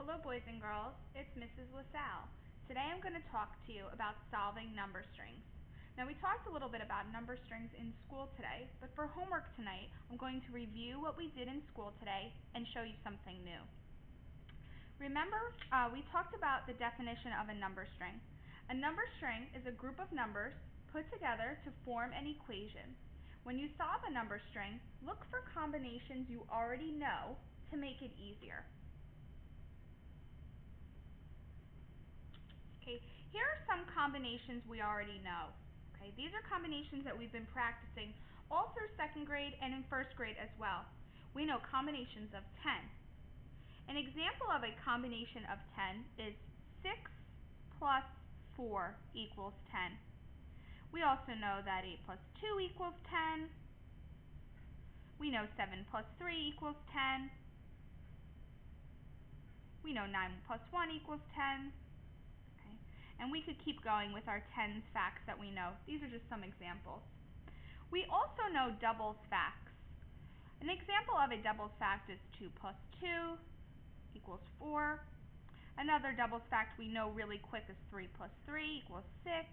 Hello boys and girls, it's Mrs. LaSalle. Today I'm going to talk to you about solving number strings. Now we talked a little bit about number strings in school today, but for homework tonight I'm going to review what we did in school today and show you something new. Remember, we talked about the definition of a number string. A number string is a group of numbers put together to form an equation. When you solve a number string, look for combinations you already know to make it easier. Okay, here are some combinations we already know. Okay, these are combinations that we've been practicing all through second grade and in first grade as well. We know combinations of 10. An example of a combination of 10 is 6 plus 4 equals 10. We also know that 8 plus 2 equals 10. We know 7 plus 3 equals 10. We know 9 plus 1 equals 10. Okay. And we could keep going with our tens facts that we know. These are just some examples. We also know doubles facts. An example of a doubles fact is 2 plus 2 equals 4. Another doubles fact we know really quick is 3 plus 3 equals 6.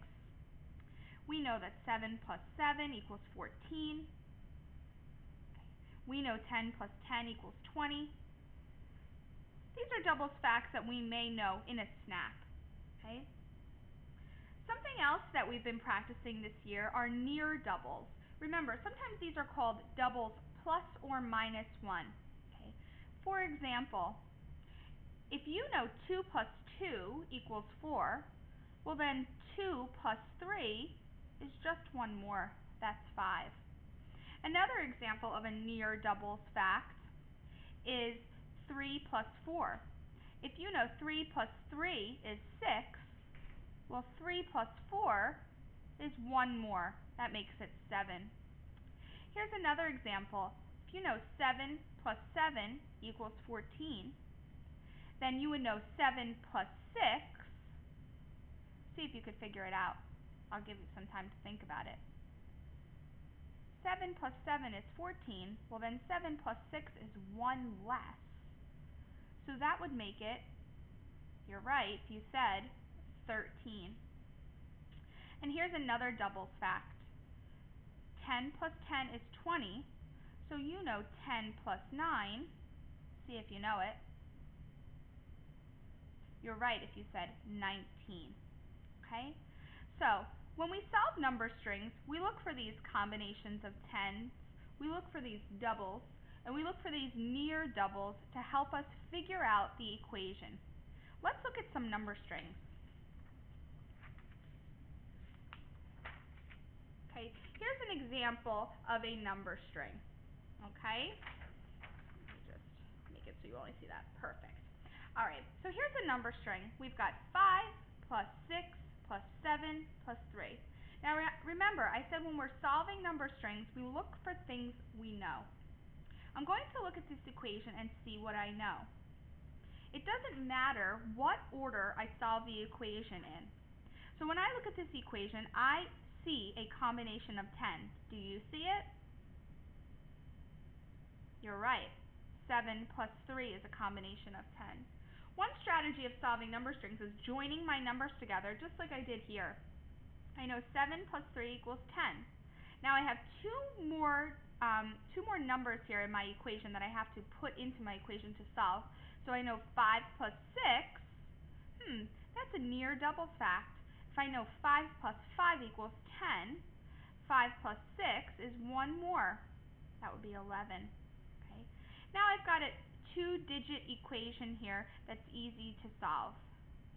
We know that 7 plus 7 equals 14. We know 10 plus 10 equals 20. These are doubles facts that we may know in a snap. Okay? Something else that we've been practicing this year are near doubles. Remember, sometimes these are called doubles plus or minus 1. Okay? For example, if you know 2 plus 2 equals 4, well then 2 plus 3 is just one more. That's 5. Another example of a near doubles fact is 3 plus 4. If you know 3 plus 3 is 6, well 3 plus 4 is one more. That makes it 7. Here's another example. If you know 7 plus 7 equals 14, then you would know 7 plus 6. See if you could figure it out. I'll give you some time to think about it. 7 plus 7 is 14. Well then 7 plus 6 is 1 less. So that would make it, you're right, you said 13. And here's another doubles fact. 10 plus 10 is 20. So you know 10 plus 9. See if you know it. You're right if you said 19. Okay? So, when we solve number strings, we look for these combinations of tens, we look for these doubles, and we look for these near doubles to help us figure out the equation. Let's look at some number strings. Okay, here's an example of a number string. Okay? Let me just make it so you only see that. Perfect. Alright, so here's a number string. We've got 5 plus 6 plus 7 plus 3. Now remember, I said when we're solving number strings, we look for things we know. I'm going to look at this equation and see what I know. It doesn't matter what order I solve the equation in. So when I look at this equation, I see a combination of 10. Do you see it? You're right. 7 plus 3 is a combination of 10. One strategy of solving number strings is joining my numbers together just like I did here. I know 7 plus 3 equals 10. Now I have two more numbers here in my equation that I have to put into my equation to solve. So I know 5 plus 6, that's a near doubles fact. If I know 5 plus 5 equals 10, 5 plus 6 is one more. That would be 11. Okay. Now I've got a two-digit equation here that's easy to solve.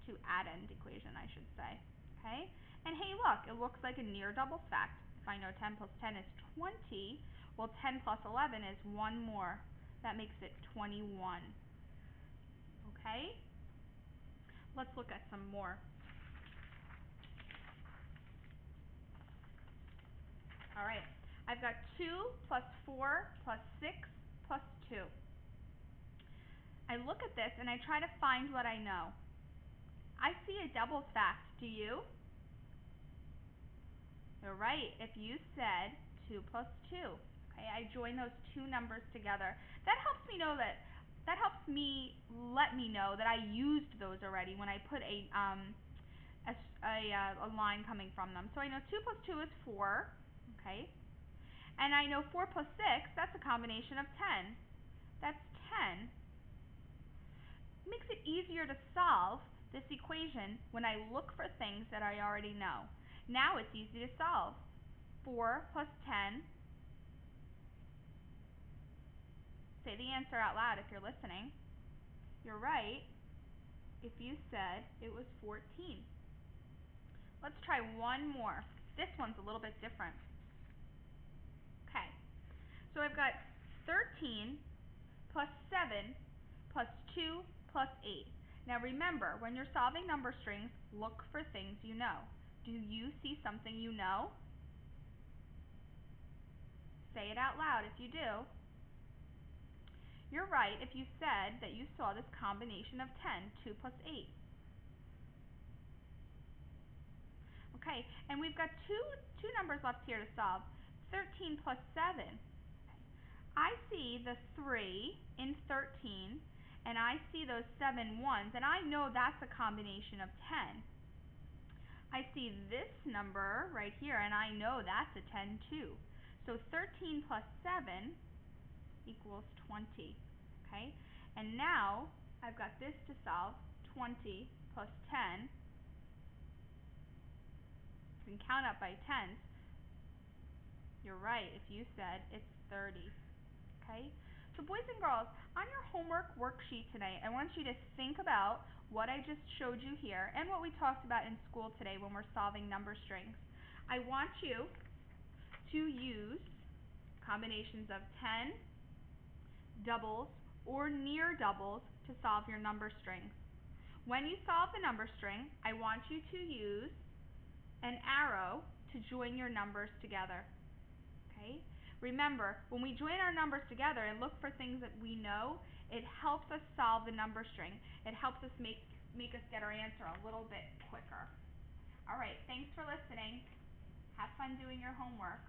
Two-addend equation, I should say. Okay? And hey, look, it looks like a near doubles fact. If I know 10 plus 10 is 20, well 10 plus 11 is one more. That makes it 21. Okay? Let's look at some more. Alright, I've got 2 plus 4 plus 6 plus 2. I look at this and I try to find what I know. I see a doubles fact. Do you? You're right. If you said 2 plus 2. Okay, I join those two numbers together. That helps me know that that helps me let me know that I used those already when I put a line coming from them. So I know 2 plus 2 is 4, okay? And I know 4 plus 6, that's a combination of 10. That's 10. It makes it easier to solve this equation when I look for things that I already know. Now it's easy to solve. 4 plus 10. Say the answer out loud if you're listening. You're right if you said it was 14. Let's try one more. This one's a little bit different. Okay, so I've got 13 plus 7 plus 2 plus 8. Now remember, when you're solving number strings, look for things you know. Do you see something you know? Say it out loud if you do. You're right if you said that you saw this combination of 10, 2 plus 8. Okay, and we've got two numbers left here to solve. 13 plus 7. I see the 3 in 13, and I see those 7 ones, and I know that's a combination of 10. I see this number right here, and I know that's a 10 too. So 13 plus 7 equals 20. Okay, and now I've got this to solve. 20 plus 10. You can count up by tens. You're right if you said it's 30. Okay? So boys and girls, on your homework worksheet tonight, I want you to think about what I just showed you here and what we talked about in school today when we're solving number strings. I want you to use combinations of 10, doubles, or near doubles to solve your number strings. When you solve the number string, I want you to use an arrow to join your numbers together. Okay? Remember, when we join our numbers together and look for things that we know, it helps us solve the number string. It helps us make us get our answer a little bit quicker. All right, thanks for listening. Have fun doing your homework.